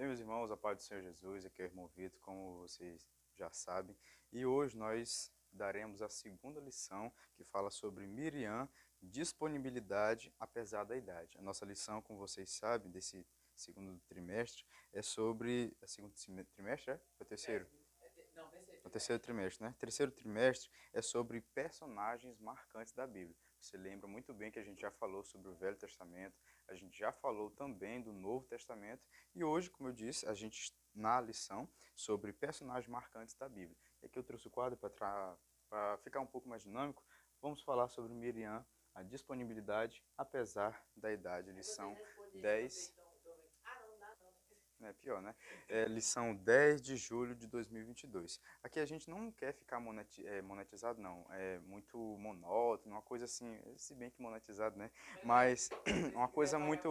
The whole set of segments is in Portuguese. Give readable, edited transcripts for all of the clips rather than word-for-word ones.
Bem, meus irmãos, a paz do Senhor Jesus, aqui é o irmão Vitor, como vocês já sabem, e hoje nós daremos a segunda lição que fala sobre Miriam, disponibilidade apesar da idade. A nossa lição, como vocês sabem, desse segundo trimestre é sobre. É segundo trimestre, é? É o terceiro? O terceiro trimestre, né? Terceiro trimestre é sobre personagens marcantes da Bíblia. Você lembra muito bem que a gente já falou sobre o Velho Testamento, a gente já falou também do Novo Testamento, e hoje, como eu disse, a gente na lição sobre personagens marcantes da Bíblia. E aqui eu trouxe o quadro para ficar um pouco mais dinâmico. Vamos falar sobre Miriam, a disponibilidade apesar da idade. Lição 10. É pior, né? É, lição 10 de julho de 2022. Aqui a gente não quer ficar monetizado, não. É muito monótono, uma coisa assim, se bem que monetizado, né? Mas uma coisa muito.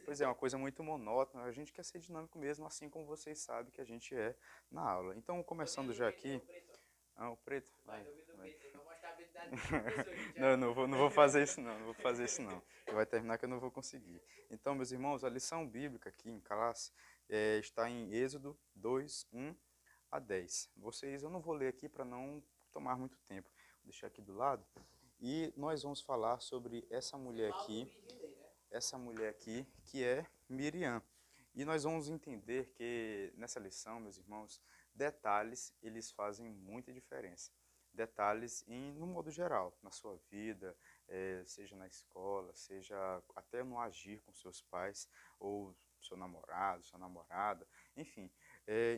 Pois é, uma coisa muito monótona. A gente quer ser dinâmico mesmo, assim como vocês sabem que a gente é na aula. Então, começando já aqui. Ah, o preto? Vai. Não, não vou fazer isso não, não vou fazer isso não. Vai terminar que eu não vou conseguir. Então, meus irmãos, a lição bíblica aqui em classe está em Êxodo 2, 1 a 10. Eu não vou ler aqui para não tomar muito tempo. Vou deixar aqui do lado. E nós vamos falar sobre essa mulher aqui, que é Miriam. E nós vamos entender que nessa lição, meus irmãos, detalhes, eles fazem muita diferença. Detalhes no modo geral, na sua vida, seja na escola, seja até no agir com seus pais, ou seu namorado, sua namorada, enfim,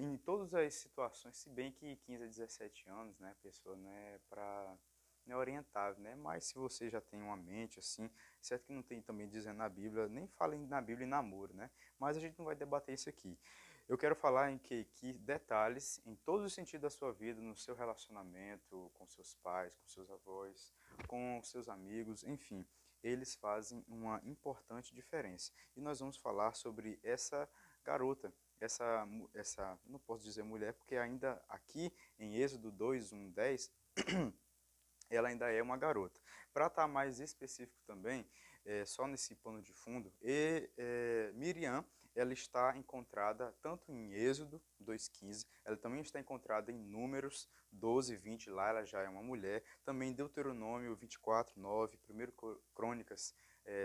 em todas as situações, se bem que 15 a 17 anos, né, a pessoa não é para não é orientável, né? Mas se você já tem uma mente assim, certo que não tem também dizendo na Bíblia, nem fala na Bíblia em namoro, né? Mas a gente não vai debater isso aqui. Eu quero falar em que detalhes em todos os sentidos da sua vida, no seu relacionamento com seus pais, com seus avós, com seus amigos, enfim, eles fazem uma importante diferença. E nós vamos falar sobre essa garota, não posso dizer mulher, porque ainda aqui em Êxodo 2, 1, 10, ela ainda é uma garota. Para estar mais específico também, só nesse pano de fundo, Miriam, ela está encontrada tanto em Êxodo 2,15, ela também está encontrada em Números 12, 20, lá ela já é uma mulher, também em Deuteronômio 24, 9, 1 Crônicas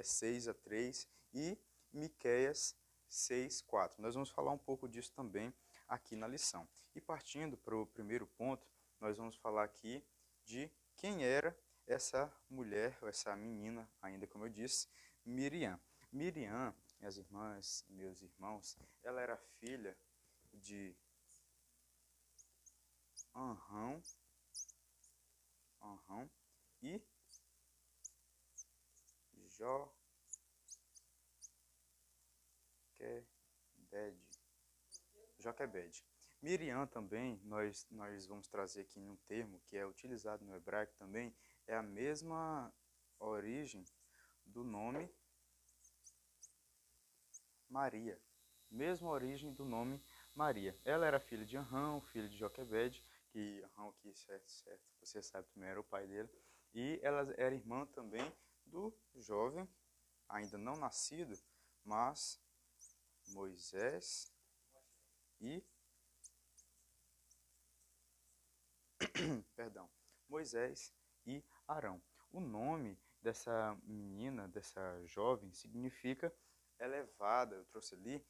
6 a 3 e Miqueias 6, 4. Nós vamos falar um pouco disso também aqui na lição. E partindo para o primeiro ponto, nós vamos falar aqui de quem era essa mulher, ou essa menina, ainda como eu disse, Miriam. Miriam, minhas irmãs e meus irmãos, ela era filha de Anrão, e Joquebede. Miriam também, nós vamos trazer aqui um termo que é utilizado no hebraico também, é a mesma origem do nome Maria. Mesma origem do nome Maria. Ela era filha de Anrão, filha de Joquebede, que Anrão aqui, certo, você sabe também era o pai dele. E ela era irmã também do jovem, ainda não nascido, mas Moisés e perdão, Moisés e Arão. O nome dessa menina, dessa jovem, significa elevada. Eu trouxe ali,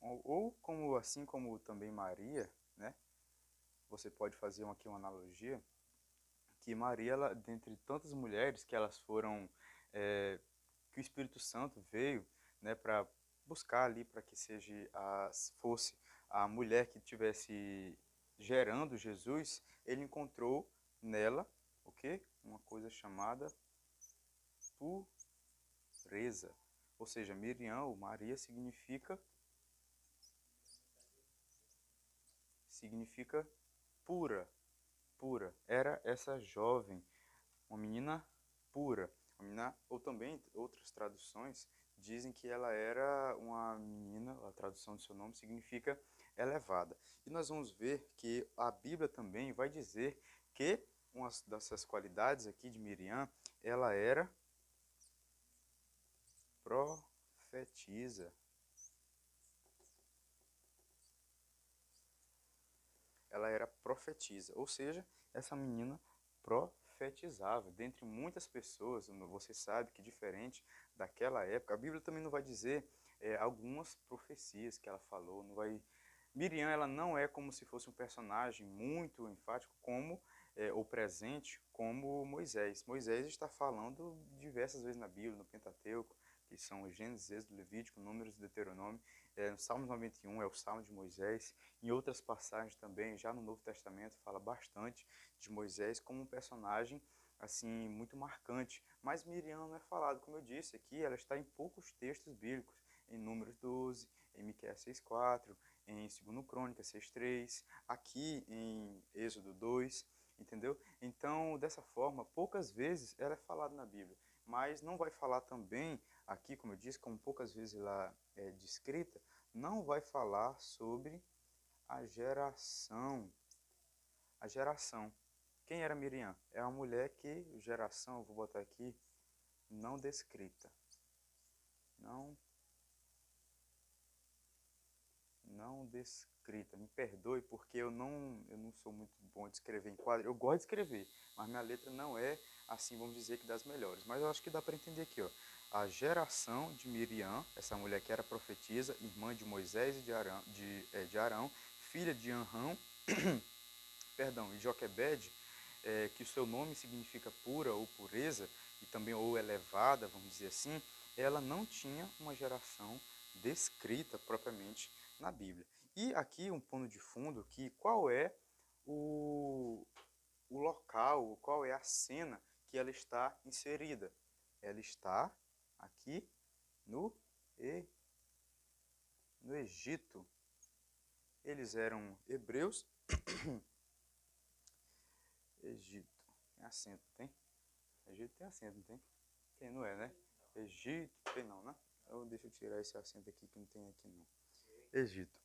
ou como assim como também Maria, né? Você pode fazer aqui uma analogia que Maria, ela, dentre tantas mulheres que elas foram, que o Espírito Santo veio, né, para buscar ali para que fosse a mulher que tivesse gerando Jesus, ele encontrou nela o quê? Uma coisa chamada pureza. Ou seja, Miriam ou Maria significa pura, pura. Era essa jovem, uma menina pura, uma menina, ou também outras traduções dizem que ela era uma menina, a tradução do seu nome significa elevada. E nós vamos ver que a Bíblia também vai dizer que uma dessas qualidades aqui de Miriam, ela era profetiza. ela era profetisa, ou seja, essa menina profetizava. Dentre muitas pessoas, você sabe que diferente daquela época, a Bíblia também não vai dizer algumas profecias que ela falou, não vai... Miriam, ela não é como se fosse um personagem muito enfático como ou presente como Moisés. Moisés está falando diversas vezes na Bíblia, no Pentateuco, que são Gênesis, Êxodo, Levítico, Números e Deuteronômio. No Salmo 91 é o Salmo de Moisés. Em outras passagens também, já no Novo Testamento, fala bastante de Moisés como um personagem assim muito marcante. Mas Miriam não é falado, como eu disse aqui, ela está em poucos textos bíblicos, em Números 12, em Miqueias 6:4, em 2 Crônicas 6:3, aqui em Êxodo 2, entendeu? Então, dessa forma, poucas vezes ela é falada na Bíblia, mas não vai falar também, aqui, como eu disse, como poucas vezes ela é descrita, não vai falar sobre a geração. A geração. Quem era Miriam? É uma mulher que, geração, eu vou botar aqui, não descrita. Não descrita. Me perdoe porque eu não sou muito bom de escrever em quadro. Eu gosto de escrever, mas minha letra não é, assim, vamos dizer que das melhores. Mas eu acho que dá para entender aqui, ó. A geração de Miriam, essa mulher que era profetisa, irmã de Moisés e de Arão, filha de Anrão, perdão, e Joquebede, que o seu nome significa pura ou pureza, e também ou elevada, vamos dizer assim, ela não tinha uma geração descrita propriamente na Bíblia. E aqui um pano de fundo que qual é o, o local, qual é a cena que ela está inserida? Ela está aqui no, no Egito. Eles eram hebreus. Egito. Tem acento, tem? Egito tem acento, não tem? Tem, não é, né? Egito, tem não, né? Deixa eu tirar esse acento aqui que não tem aqui não. Egito.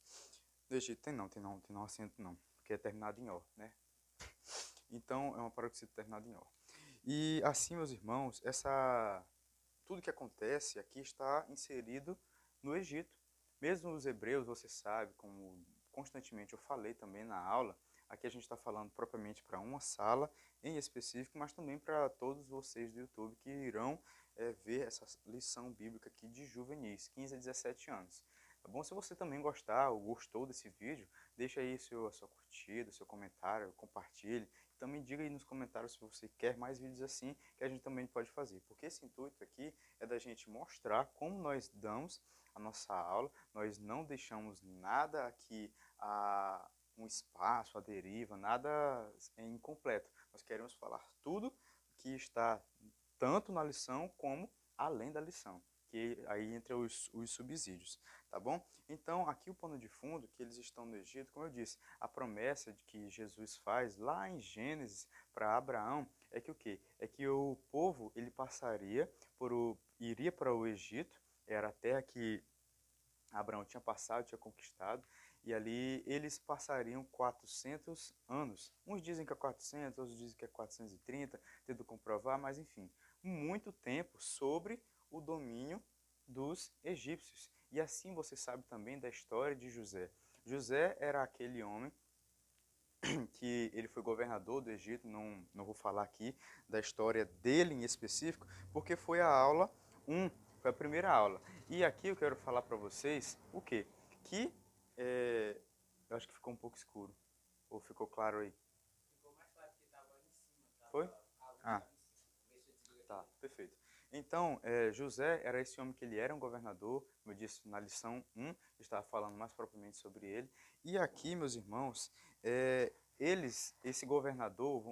No Egito tem não acento não, porque é terminado em O, né? Então é uma paroxítona terminada em O. E assim, meus irmãos, tudo que acontece aqui está inserido no Egito. Mesmo os hebreus, você sabe, como constantemente eu falei também na aula, aqui a gente está falando propriamente para uma sala em específico, mas também para todos vocês do YouTube que irão ver essa lição bíblica aqui de juvenis, 15 a 17 anos. Tá bom? Se você também gostar ou gostou desse vídeo, deixa aí a sua curtida, seu comentário, compartilhe. Também diga aí nos comentários se você quer mais vídeos assim, que a gente também pode fazer. Porque esse intuito aqui é da gente mostrar como nós damos a nossa aula, nós não deixamos nada aqui um espaço, a deriva, nada incompleto. Nós queremos falar tudo que está tanto na lição como além da lição, que aí entra os subsídios, tá bom? Então, aqui o pano de fundo, que eles estão no Egito, como eu disse, a promessa de que Jesus faz lá em Gênesis para Abraão é que o quê? É que o povo, ele iria para o Egito, era a terra que Abraão tinha passado, tinha conquistado, e ali eles passariam 400 anos. Uns dizem que é 400, outros dizem que é 430, tento comprovar, mas enfim, muito tempo sobre o domínio dos egípcios. E assim você sabe também da história de José. José era aquele homem que ele foi governador do Egito, não vou falar aqui da história dele em específico, porque foi a aula 1, foi a primeira aula. E aqui eu quero falar para vocês o quê? Que eu acho que ficou um pouco escuro, ou ficou claro aí? Ficou mais claro que estava em cima. Foi? Ah, tá, perfeito. Então, José era esse homem que ele era um governador, como eu disse na lição 1, estava falando mais propriamente sobre ele. E aqui, meus irmãos, esse governador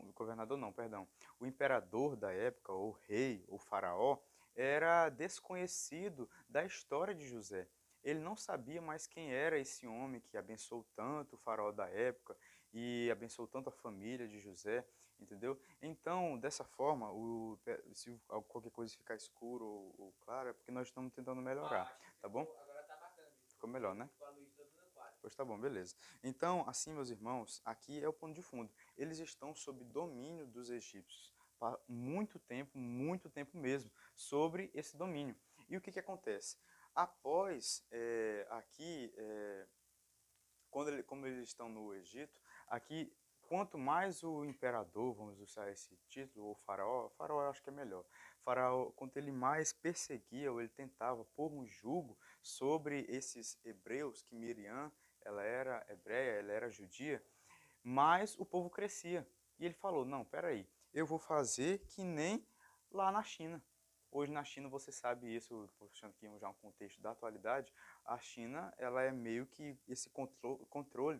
não, perdão, o imperador da época, ou rei, ou faraó, era desconhecido da história de José. Ele não sabia mais quem era esse homem que abençoou tanto o faraó da época e abençoou tanto a família de José, entendeu? Então, dessa forma, se qualquer coisa ficar escuro ou claro, é porque nós estamos tentando melhorar, tá bom? Agora tá bacana. Ficou melhor, né? Pois tá bom, beleza. Então, assim, meus irmãos, aqui é o pano de fundo. Eles estão sob domínio dos egípcios. Muito tempo mesmo, sobre esse domínio. E o que acontece? Após, como eles estão no Egito, aqui, quanto mais o imperador, vamos usar esse título, ou faraó eu acho que é melhor, faraó, quanto ele mais perseguia, ou ele tentava pôr um jugo sobre esses hebreus, que Miriam, ela era hebreia, ela era judia, mais o povo crescia. E ele falou, não, peraí, eu vou fazer que nem lá na China. Hoje na China, você sabe isso, puxando aqui já um contexto da atualidade, a China, ela é meio que esse controle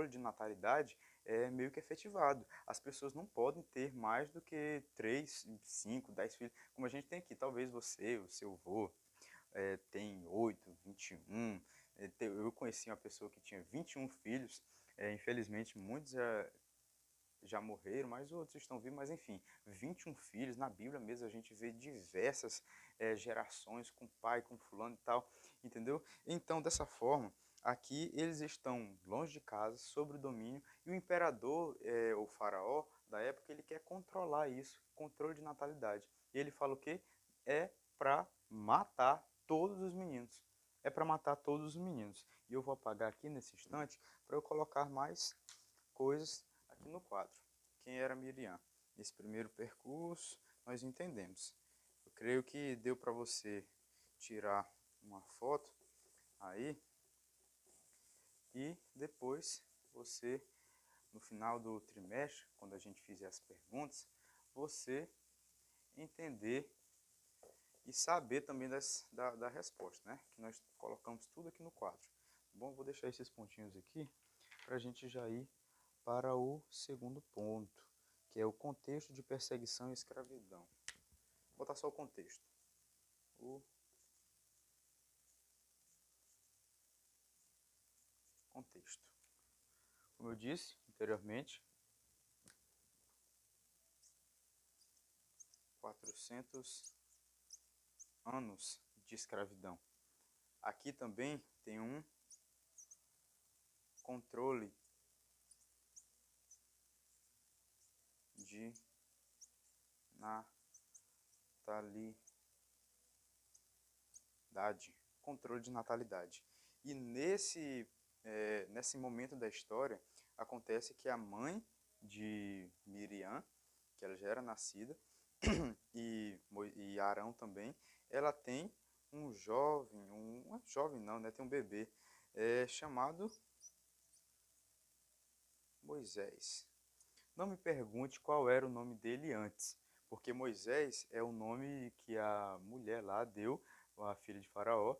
de natalidade é meio que efetivado. As pessoas não podem ter mais do que 3, 5, 10 filhos, como a gente tem aqui. Talvez você, o seu avô, tem 8, 21. Eu conheci uma pessoa que tinha 21 filhos. Infelizmente, muitos já morreram, mas outros estão vivos, mas enfim, 21 filhos, na Bíblia mesmo a gente vê diversas gerações com pai, com fulano e tal, entendeu? Então, dessa forma, aqui eles estão longe de casa, sob o domínio, e o imperador, o faraó da época, ele quer controlar isso, controle de natalidade. E ele fala o quê? É para matar todos os meninos. É para matar todos os meninos. E eu vou apagar aqui nesse instante para eu colocar mais coisas aqui no quadro. Quem era Miriam? Nesse primeiro percurso, nós entendemos. Eu creio que deu para você tirar uma foto aí e depois você, no final do trimestre, quando a gente fizer as perguntas, você entender e saber também da resposta, né? Que nós colocamos tudo aqui no quadro. Bom, vou deixar esses pontinhos aqui para a gente já ir para o segundo ponto, que é o contexto de perseguição e escravidão. Vou botar só o contexto. O contexto. Como eu disse anteriormente, 400 anos de escravidão. Aqui também tem um controle de natalidade. Controle de natalidade. E nesse momento da história, acontece que a mãe de Miriam, que ela já era nascida, e Arão também, ela tem um jovem, jovem não, né? Tem um bebê chamado Moisés. Não me pergunte qual era o nome dele antes, porque Moisés é o nome que a mulher lá deu, a filha de Faraó,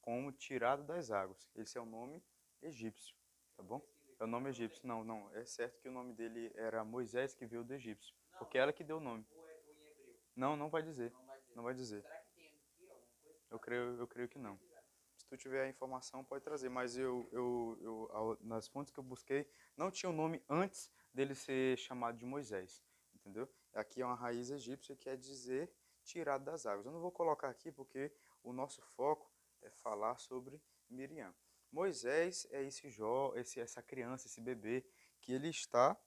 como tirado das águas. Esse é o nome egípcio, tá bom? É o nome egípcio. Não, não, é certo que o nome dele era Moisés, que veio do egípcio, porque ela que deu o nome. Não, não vai dizer. Não vai dizer. Eu creio que não. Se tu tiver a informação, pode trazer, mas nas fontes que eu busquei, não tinha o nome antes dele ser chamado de Moisés, entendeu? Aqui é uma raiz egípcia que quer dizer tirado das águas. Eu não vou colocar aqui porque o nosso foco é falar sobre Miriam. Moisés é essa criança, esse bebê, que ele está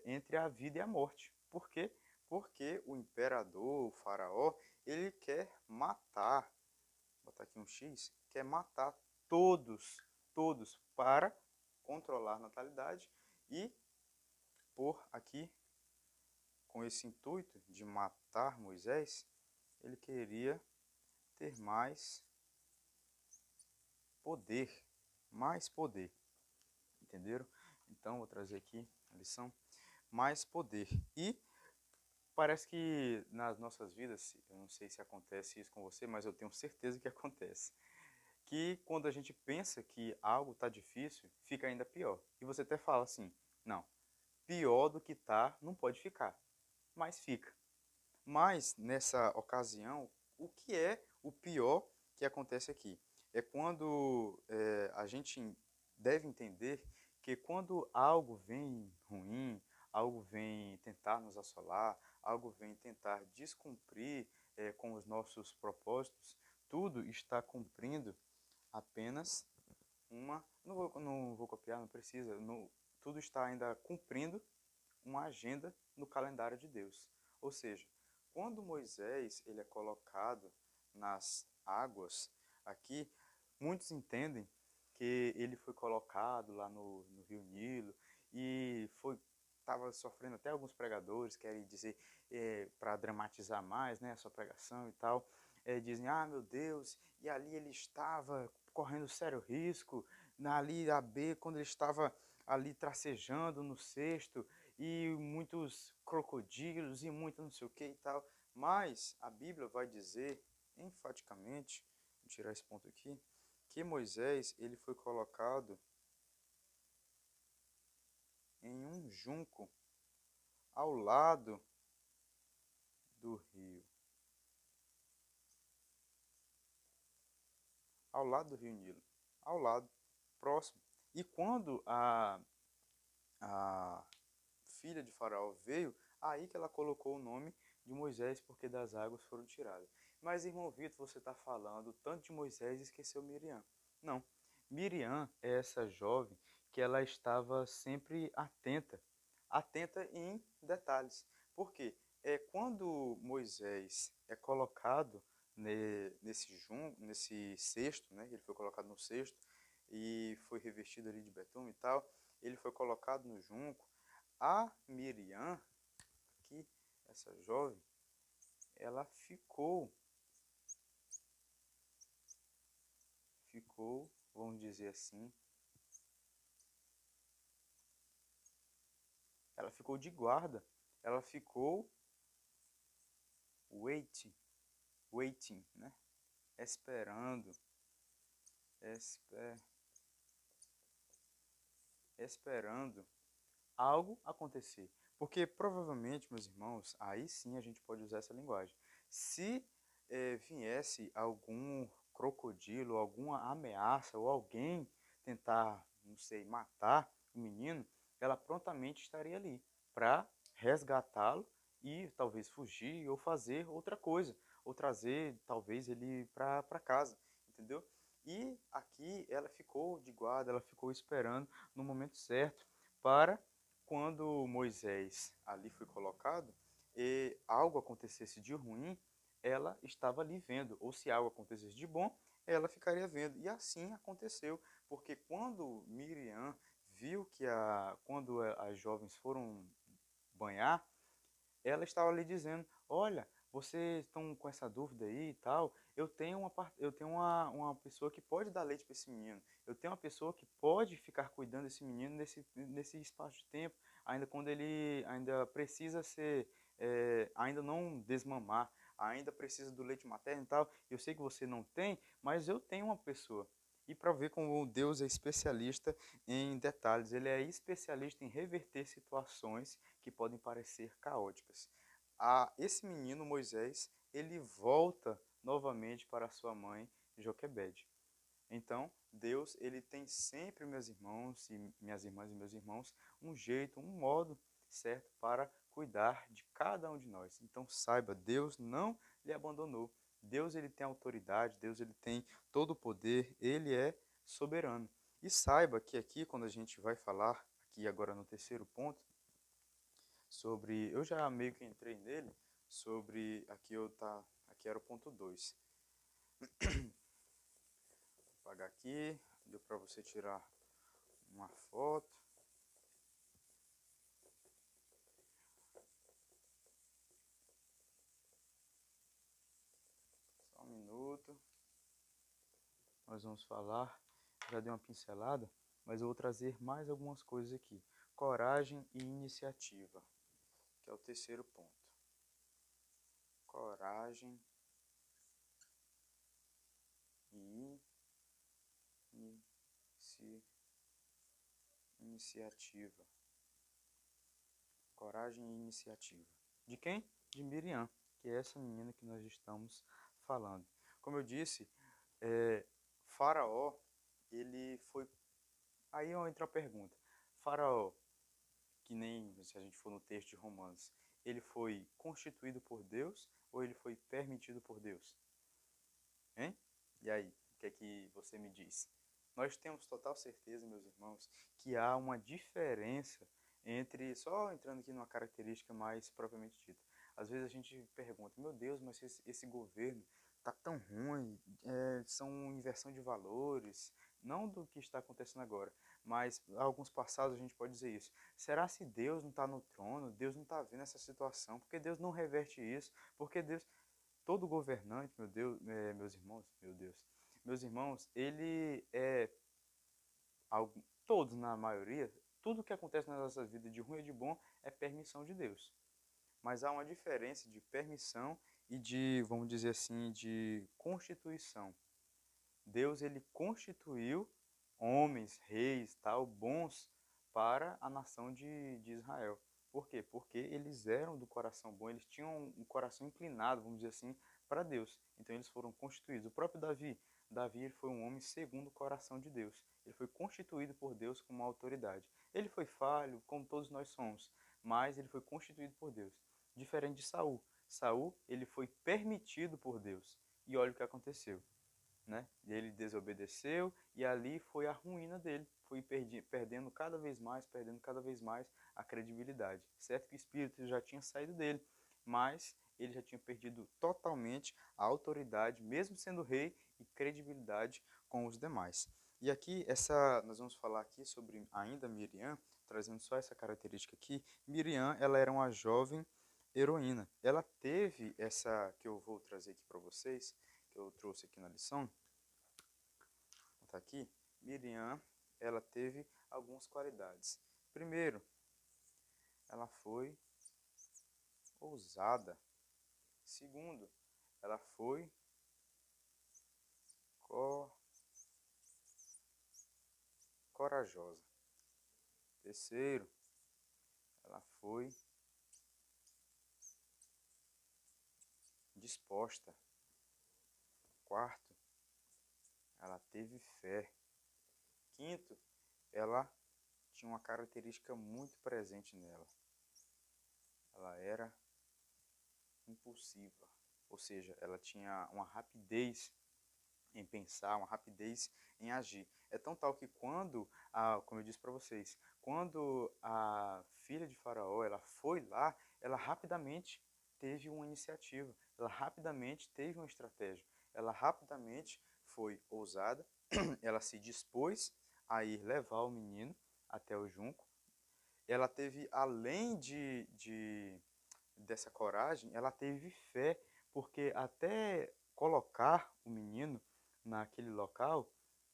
entre a vida e a morte. Por quê? Porque o imperador, o faraó, ele quer matar, vou botar aqui um X, quer matar todos, para controlar a natalidade e por aqui, com esse intuito de matar Moisés, ele queria ter poder, mais poder, entenderam? Então, vou trazer aqui a lição, mais poder. E parece que nas nossas vidas, eu não sei se acontece isso com você, mas eu tenho certeza que acontece. Que quando a gente pensa que algo está difícil, fica ainda pior. E você até fala assim, não, pior do que tá não pode ficar, mas fica. Mas nessa ocasião, o que é o pior que acontece aqui? É quando a gente deve entender que quando algo vem ruim, algo vem tentar nos assolar, algo vem tentar descumprir com os nossos propósitos, tudo está cumprindo apenas uma. Não vou copiar, não precisa. Tudo está ainda cumprindo uma agenda no calendário de Deus. Ou seja, quando Moisés ele é colocado nas águas aqui, muitos entendem que ele foi colocado lá no Rio Nilo e estava sofrendo até alguns pregadores, querem dizer, para dramatizar mais, né, a sua pregação e tal, dizem, ah, meu Deus, e ali ele estava correndo sério risco, ali a B, quando ele estava ali tracejando no cesto, e muitos crocodilos, e muito não sei o que e tal, mas a Bíblia vai dizer, enfaticamente, vou tirar esse ponto aqui, que Moisés, ele foi colocado em um junco ao lado do rio. Ao lado do rio Nilo. Ao lado, próximo. E quando a filha de Faraó veio, aí que ela colocou o nome de Moisés, porque das águas foram tiradas. Mas, irmão Vitor, você está falando tanto de Moisés e esqueceu Miriam. Não. Miriam é essa jovem que ela estava sempre atenta, atenta em detalhes. Por quê? Quando Moisés é colocado nesse cesto, né? Ele foi colocado no cesto e foi revestido ali de betume e tal. Ele foi colocado no junco. A Miriam, aqui, essa jovem, ela ficou, vamos dizer assim, ela ficou de guarda, ela ficou waiting, né? Esperando, esper, esperando algo acontecer. Porque provavelmente, meus irmãos, aí sim a gente pode usar essa linguagem. Se viesse algum crocodilo, alguma ameaça, ou alguém tentar, não sei, matar o menino, ela prontamente estaria ali para resgatá-lo e talvez fugir ou fazer outra coisa, ou trazer talvez ele para casa, entendeu? E aqui ela ficou de guarda, ela ficou esperando no momento certo para quando Moisés ali foi colocado e algo acontecesse de ruim, ela estava ali vendo, ou se algo acontecesse de bom, ela ficaria vendo. E assim aconteceu, porque quando Miriam viu que quando as jovens foram banhar, ela estava lhe dizendo, olha, vocês estão com essa dúvida aí e tal, eu tenho uma pessoa que pode dar leite para esse menino, eu tenho uma pessoa que pode ficar cuidando desse menino nesse espaço de tempo, ainda quando ele ainda precisa ser, ainda não desmamar, ainda precisa do leite materno e tal, eu sei que você não tem, mas eu tenho uma pessoa. E para ver como Deus é especialista em detalhes, ele é especialista em reverter situações que podem parecer caóticas. Esse menino, Moisés, ele volta novamente para sua mãe, Joquebede. Então, Deus, ele tem sempre, meus irmãos e minhas irmãs e meus irmãos, um jeito, um modo certo para cuidar de cada um de nós. Então, saiba, Deus não lhe abandonou. Deus, ele tem autoridade, Deus, ele tem todo o poder, ele é soberano. E saiba que aqui, quando a gente vai falar, aqui agora no terceiro ponto, sobre, eu já meio que entrei nele, sobre, aqui era o ponto 2. Vou apagar aqui, deu para você tirar uma foto. Só um minuto. Nós vamos falar, já dei uma pincelada, mas eu vou trazer mais algumas coisas aqui. Coragem e iniciativa, que é o terceiro ponto. Coragem e iniciativa. Coragem e iniciativa. De quem? De Miriam, que é essa menina que nós estamos falando. Como eu disse, Faraó, ele foi... Aí entra a pergunta. Faraó, que nem se a gente for no texto de Romanos, ele foi constituído por Deus ou ele foi permitido por Deus? Hein? E aí, o que é que você me diz? Nós temos total certeza, meus irmãos, que há uma diferença entre, só entrando aqui numa característica mais propriamente dita. Às vezes a gente pergunta, meu Deus, mas esse governo tá tão ruim, são inversão de valores, não do que está acontecendo agora, mas alguns passados a gente pode dizer isso. Será se Deus não está no trono? Deus não está vendo essa situação? Por que Deus não reverte isso? Porque Deus, todo governante, meu Deus, meus irmãos, meu Deus, meus irmãos, ele é, todos na maioria, tudo que acontece na nossa vida de ruim e de bom é permissão de Deus. Mas há uma diferença de permissão e de, vamos dizer assim, de constituição. Deus ele constituiu homens, reis, tal, bons para a nação de Israel. Por quê? Porque eles eram do coração bom, eles tinham um coração inclinado, vamos dizer assim, para Deus. Então eles foram constituídos. O próprio Davi ele foi um homem segundo o coração de Deus. Ele foi constituído por Deus como uma autoridade. Ele foi falho, como todos nós somos, mas ele foi constituído por Deus. Diferente de Saul. Saul, ele foi permitido por Deus. E olha o que aconteceu. Né? Ele desobedeceu e ali foi a ruína dele, foi perdendo cada vez mais a credibilidade. Certo que o espírito já tinha saído dele, mas ele já tinha perdido totalmente a autoridade, mesmo sendo rei, e credibilidade com os demais. E aqui nós vamos falar aqui sobre ainda Miriam, trazendo só essa característica aqui. Miriam, ela era uma jovem heroína. Ela teve essa que eu vou trazer aqui para vocês, que eu trouxe aqui na lição. Tá aqui, Miriam, ela teve algumas qualidades. Primeiro, ela foi ousada. Segundo, ela foi corajosa. Terceiro, ela foi disposta. Quarto, ela teve fé. Quinto, ela tinha uma característica muito presente nela. Ela era impulsiva, ou seja, ela tinha uma rapidez em pensar, uma rapidez em agir. É tão tal que como eu disse para vocês, quando a filha de Faraó ela foi lá, ela rapidamente teve uma iniciativa, ela rapidamente teve uma estratégia, ela rapidamente foi ousada, ela se dispôs a ir levar o menino até o junco. Ela teve, além dessa coragem, ela teve fé, porque até colocar o menino naquele local,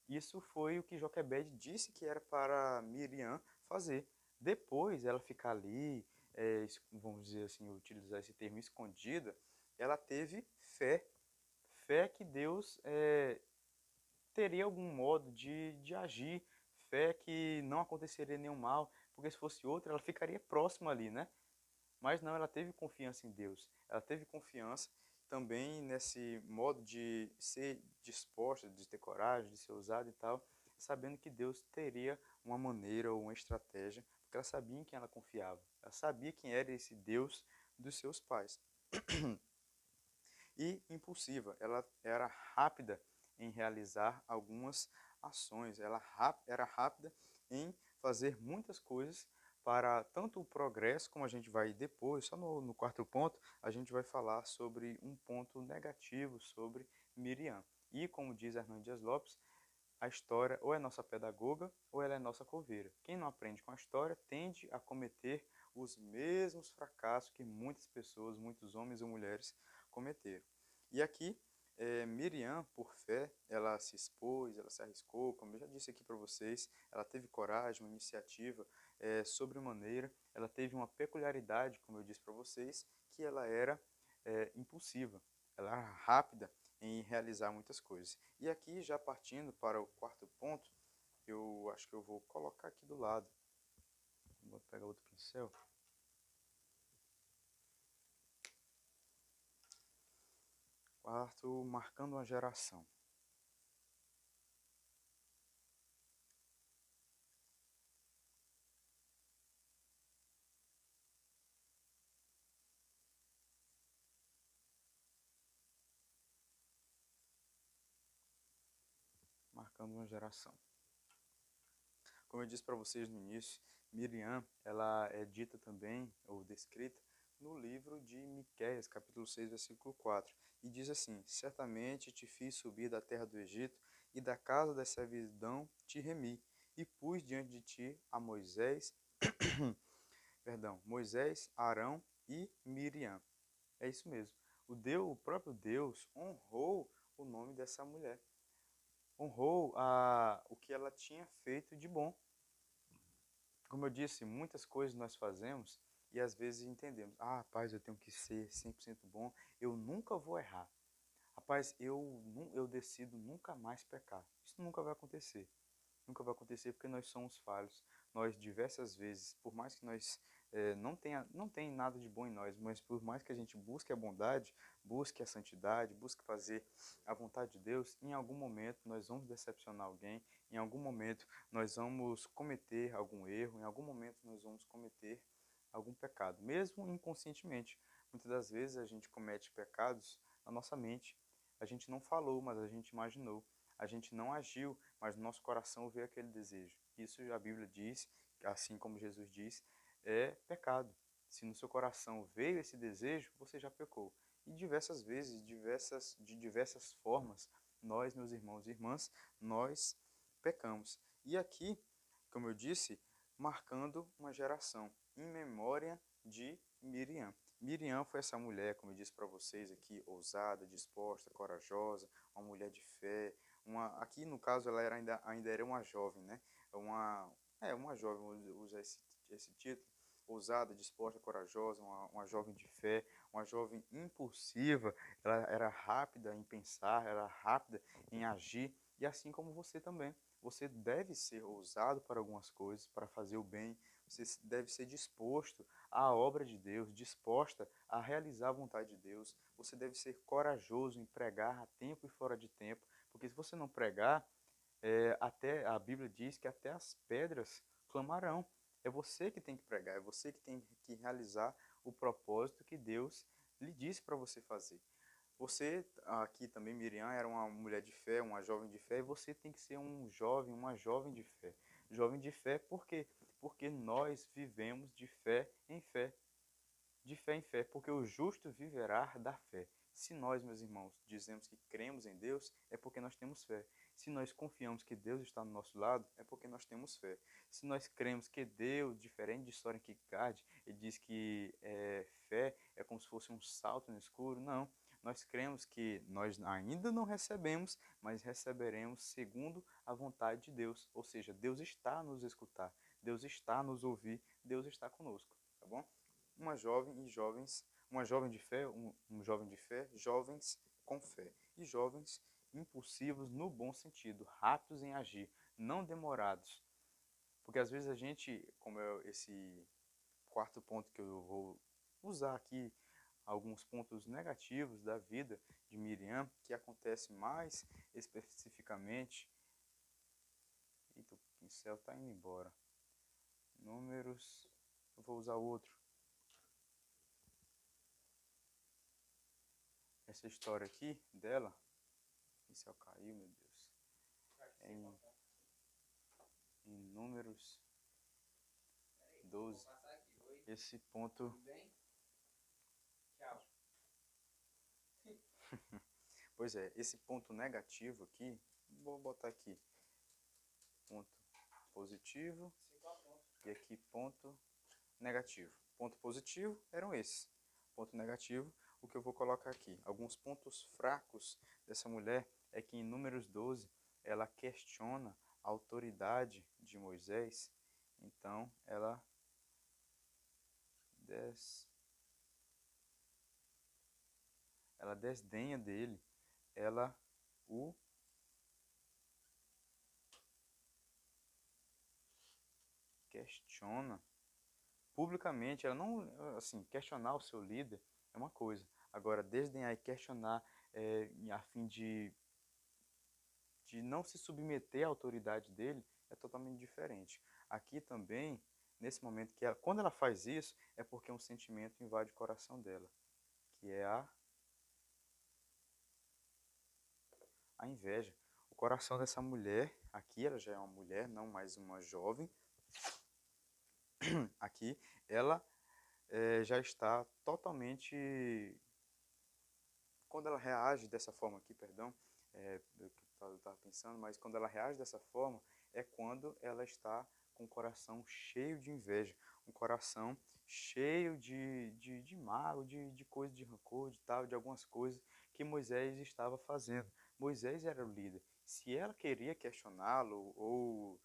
isso foi o que Joquebede disse que era para Miriam fazer. Depois ela ficar ali, vamos dizer assim, utilizar esse termo escondida, ela teve fé. Fé que Deus teria algum modo de agir, fé que não aconteceria nenhum mal, porque se fosse outra, ela ficaria próxima ali, né? Mas não, ela teve confiança em Deus. Ela teve confiança também nesse modo de ser disposta, de ter coragem, de ser ousada e tal, sabendo que Deus teria uma maneira ou uma estratégia, porque ela sabia em quem ela confiava. Ela sabia quem era esse Deus dos seus pais. E impulsiva, ela era rápida em realizar algumas ações, ela era rápida em fazer muitas coisas para tanto o progresso, como a gente vai depois, só no quarto ponto, a gente vai falar sobre um ponto negativo sobre Miriam. E como diz Hernando Dias Lopes, a história ou é nossa pedagoga ou ela é nossa coveira. Quem não aprende com a história tende a cometer os mesmos fracassos que muitas pessoas, muitos homens ou mulheres cometeram. E aqui, Miriam, por fé, ela se expôs, ela se arriscou, como eu já disse aqui para vocês, ela teve coragem, uma iniciativa sobremaneira, ela teve uma peculiaridade, como eu disse para vocês, que ela era impulsiva, ela era rápida em realizar muitas coisas. E aqui, já partindo para o quarto ponto, eu acho que eu vou colocar aqui do lado. Vou pegar outro pincel. Quarto, marcando uma geração. Marcando uma geração. Como eu disse para vocês no início, Miriam, ela é dita também, ou descrita, no livro de Miqueias, capítulo 6, versículo 4. E diz assim: certamente te fiz subir da terra do Egito e da casa da servidão te remi, e pus diante de ti a Moisés, Moisés, Arão e Miriam. É isso mesmo. O próprio Deus honrou o nome dessa mulher. Honrou o que ela tinha feito de bom. Como eu disse, muitas coisas nós fazemos e às vezes entendemos. Ah, rapaz, eu tenho que ser 100% bom, eu nunca vou errar. Rapaz, eu decido nunca mais pecar. Isso nunca vai acontecer. Nunca vai acontecer porque nós somos falhos. Nós, diversas vezes, por mais que nós não tenha nada de bom em nós, mas por mais que a gente busque a bondade, busque a santidade, busque fazer a vontade de Deus, em algum momento nós vamos decepcionar alguém, em algum momento nós vamos cometer algum erro, em algum momento nós vamos cometer algum pecado, mesmo inconscientemente. Muitas das vezes a gente comete pecados na nossa mente. A gente não falou, mas a gente imaginou. A gente não agiu, mas no nosso coração veio aquele desejo. Isso a Bíblia diz, assim como Jesus diz, é pecado. Se no seu coração veio esse desejo, você já pecou. E diversas vezes, de diversas formas, nós, meus irmãos e irmãs, nós pecamos. E aqui, como eu disse, marcando uma geração em memória de Miriam. Miriam foi essa mulher, como eu disse para vocês aqui, ousada, disposta, corajosa, uma mulher de fé. Aqui, no caso, ela ainda era uma jovem, né? Uma jovem, vou usar esse título. Ousada, disposta, corajosa, uma jovem de fé, uma jovem impulsiva. Ela era rápida em pensar, era rápida em agir. E assim como você também. Você deve ser ousado para algumas coisas, para fazer o bem. Você deve ser disposto à obra de Deus, disposta a realizar a vontade de Deus. Você deve ser corajoso em pregar a tempo e fora de tempo, porque se você não pregar, até a Bíblia diz que até as pedras clamarão. É você que tem que pregar, é você que tem que realizar o propósito que Deus lhe disse para você fazer. Você, aqui também, Miriam, era uma mulher de fé, uma jovem de fé, e você tem que ser um jovem, uma jovem de fé. Jovem de fé, por quê? Porque nós vivemos de fé em fé. De fé em fé, porque o justo viverá da fé. Se nós, meus irmãos, dizemos que cremos em Deus, é porque nós temos fé. Se nós confiamos que Deus está do nosso lado, é porque nós temos fé. Se nós cremos que Deus, diferente de Soren Kierkegaard, ele diz que fé é como se fosse um salto no escuro, não. Nós cremos que nós ainda não recebemos, mas receberemos segundo a vontade de Deus. Ou seja, Deus está a nos escutar, Deus está a nos ouvir, Deus está conosco, tá bom? Uma jovem e jovens, uma jovem de fé, um jovem de fé, jovens com fé. E jovens impulsivos no bom sentido, rápidos em agir, não demorados. Porque às vezes a gente, como é esse quarto ponto que eu vou usar aqui, alguns pontos negativos da vida de Miriam, que acontece mais especificamente. Eita, o pincel está indo embora. Números. Eu vou usar outro. Essa história aqui dela. O pincel caiu, meu Deus. Em Números 12. Esse ponto. Pois é, esse ponto negativo aqui, vou botar aqui ponto positivo e aqui ponto negativo. Ponto positivo eram esses. Ponto negativo, o que eu vou colocar aqui. Alguns pontos fracos dessa mulher é que em Números 12 ela questiona a autoridade de Moisés, então ela desdenha dele, ela o questiona publicamente. Ela não, assim, questionar o seu líder é uma coisa, agora desdenhar e questionar a fim de não se submeter à autoridade dele é totalmente diferente. Aqui também, nesse momento, quando ela faz isso, é porque um sentimento invade o coração dela, que é a inveja. O coração dessa mulher, aqui ela já é uma mulher, não mais uma jovem, aqui ela já está totalmente... Quando ela reage dessa forma aqui, perdão, eu estava pensando, mas quando ela reage dessa forma, é quando ela está com o coração cheio de inveja, um coração cheio de mágoa, de coisa, de rancor, de tal, de algumas coisas que Moisés estava fazendo. Moisés era o líder. Se ela queria questioná-lo ou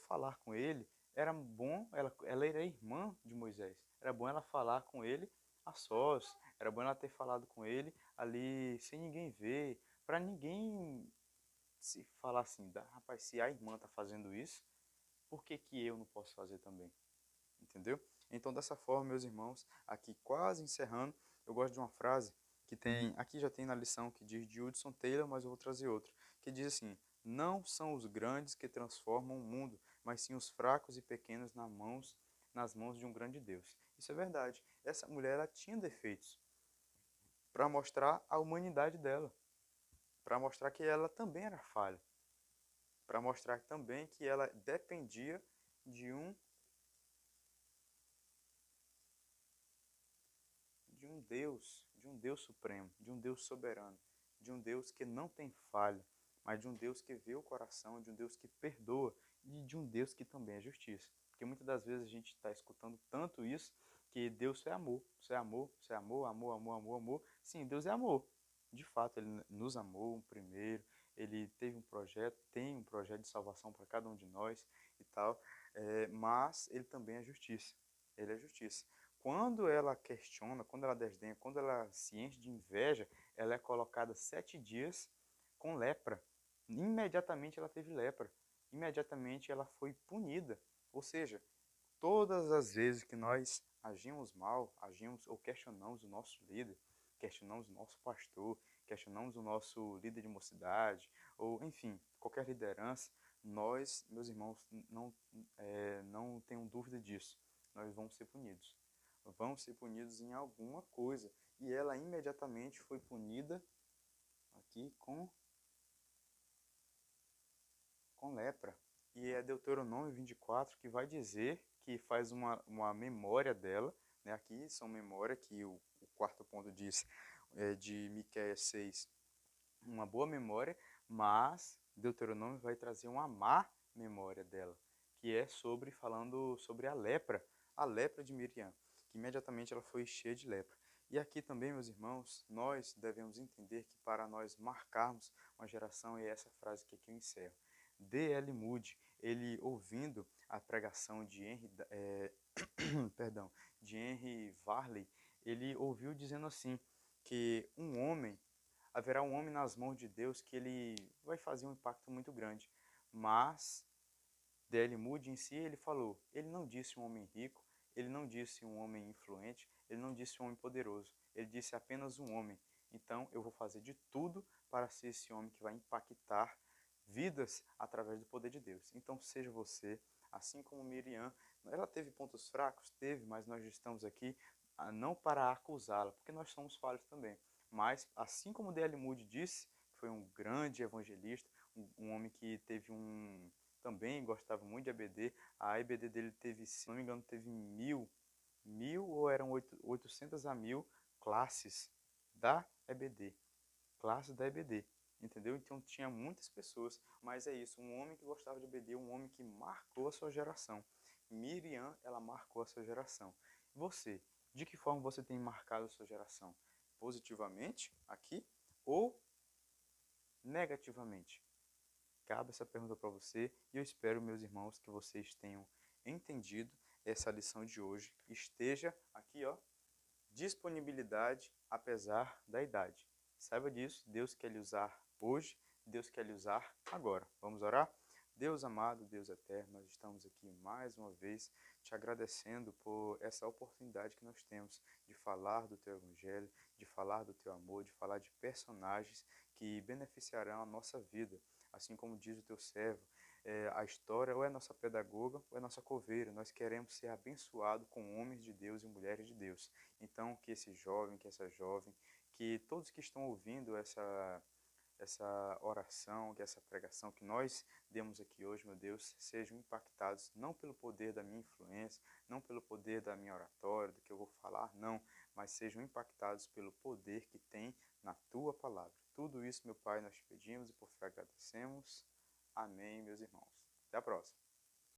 falar com ele, era bom, ela era irmã de Moisés, era bom ela falar com ele a sós, era bom ela ter falado com ele ali sem ninguém ver, para ninguém se falar assim, rapaz, se a irmã está fazendo isso, por que que eu não posso fazer também? Entendeu? Então, dessa forma, meus irmãos, aqui quase encerrando, eu gosto de uma frase que tem, aqui já tem na lição que diz de Hudson Taylor, mas eu vou trazer outra, que diz assim: não são os grandes que transformam o mundo, mas sim os fracos e pequenos nas mãos de um grande Deus. Isso é verdade. Essa mulher, ela tinha defeitos para mostrar a humanidade dela, para mostrar que ela também era falha, para mostrar também que ela dependia de de um Deus supremo, de um Deus soberano, de um Deus que não tem falha, mas de um Deus que vê o coração, de um Deus que perdoa e de um Deus que também é justiça. Porque muitas das vezes a gente está escutando tanto isso que Deus é amor, isso é amor, isso é amor, amor, amor, amor, amor. Sim, Deus é amor. De fato, Ele nos amou primeiro, Ele teve um projeto, tem um projeto de salvação para cada um de nós e tal, mas Ele também é justiça. Ele é justiça. Quando ela questiona, quando ela desdenha, quando ela se enche de inveja, ela é colocada 7 dias com lepra. Imediatamente ela teve lepra. Imediatamente ela foi punida. Ou seja, todas as vezes que nós agimos mal, agimos ou questionamos o nosso líder, questionamos o nosso pastor, questionamos o nosso líder de mocidade, ou enfim, qualquer liderança, nós, meus irmãos, não tenham dúvida disso. Nós vamos ser punidos. Vão ser punidos em alguma coisa. E ela imediatamente foi punida aqui com lepra. E é Deuteronômio 24 que vai dizer, que faz uma memória dela, né? Aqui são memória, que o quarto ponto diz, de Miqueias 6, uma boa memória, mas Deuteronômio vai trazer uma má memória dela, que é falando sobre a lepra de Miriam, que imediatamente ela foi cheia de lepra. E aqui também, meus irmãos, nós devemos entender que para nós marcarmos uma geração, e é essa frase que aqui eu encerro, D.L. Moody, ele ouvindo a pregação de de Henry Varley, ele ouviu dizendo assim, que haverá um homem nas mãos de Deus que ele vai fazer um impacto muito grande. Mas D.L. Moody em si, ele falou, ele não disse um homem rico, ele não disse um homem influente, ele não disse um homem poderoso, ele disse apenas um homem. Então eu vou fazer de tudo para ser esse homem que vai impactar vidas através do poder de Deus. Então seja você, assim como Miriam, ela teve pontos fracos? Teve, mas nós estamos aqui não para acusá-la, porque nós somos falhos também. Mas, assim como D.L. Moody disse, foi um grande evangelista, um homem que teve também gostava muito de ABD. A EBD dele teve, se não me engano, teve mil ou eram 800 a 1000 classes da EBD. Classes da EBD. Entendeu? Então tinha muitas pessoas, mas é isso, um homem que gostava de EBD, um homem que marcou a sua geração. Miriam, ela marcou a sua geração. Você, de que forma você tem marcado a sua geração? Positivamente, aqui, ou negativamente? Cabe essa pergunta para você e eu espero, meus irmãos, que vocês tenham entendido essa lição de hoje. Esteja aqui, ó, disponibilidade apesar da idade. Saiba disso, Deus quer lhe usar hoje, Deus quer lhe usar agora. Vamos orar? Deus amado, Deus eterno, nós estamos aqui mais uma vez te agradecendo por essa oportunidade que nós temos de falar do teu evangelho, de falar do teu amor, de falar de personagens que beneficiarão a nossa vida. Assim como diz o teu servo, a história ou é nossa pedagoga ou é nossa coveira. Nós queremos ser abençoados com homens de Deus e mulheres de Deus. Então, que esse jovem, que essa jovem, que todos que estão ouvindo essa oração, que essa pregação que nós demos aqui hoje, meu Deus, sejam impactados não pelo poder da minha influência, não pelo poder da minha oratória, do que eu vou falar, não, mas sejam impactados pelo poder que tem na tua palavra. Tudo isso, meu Pai, nós te pedimos e por fé agradecemos. Amém, meus irmãos. Até a próxima.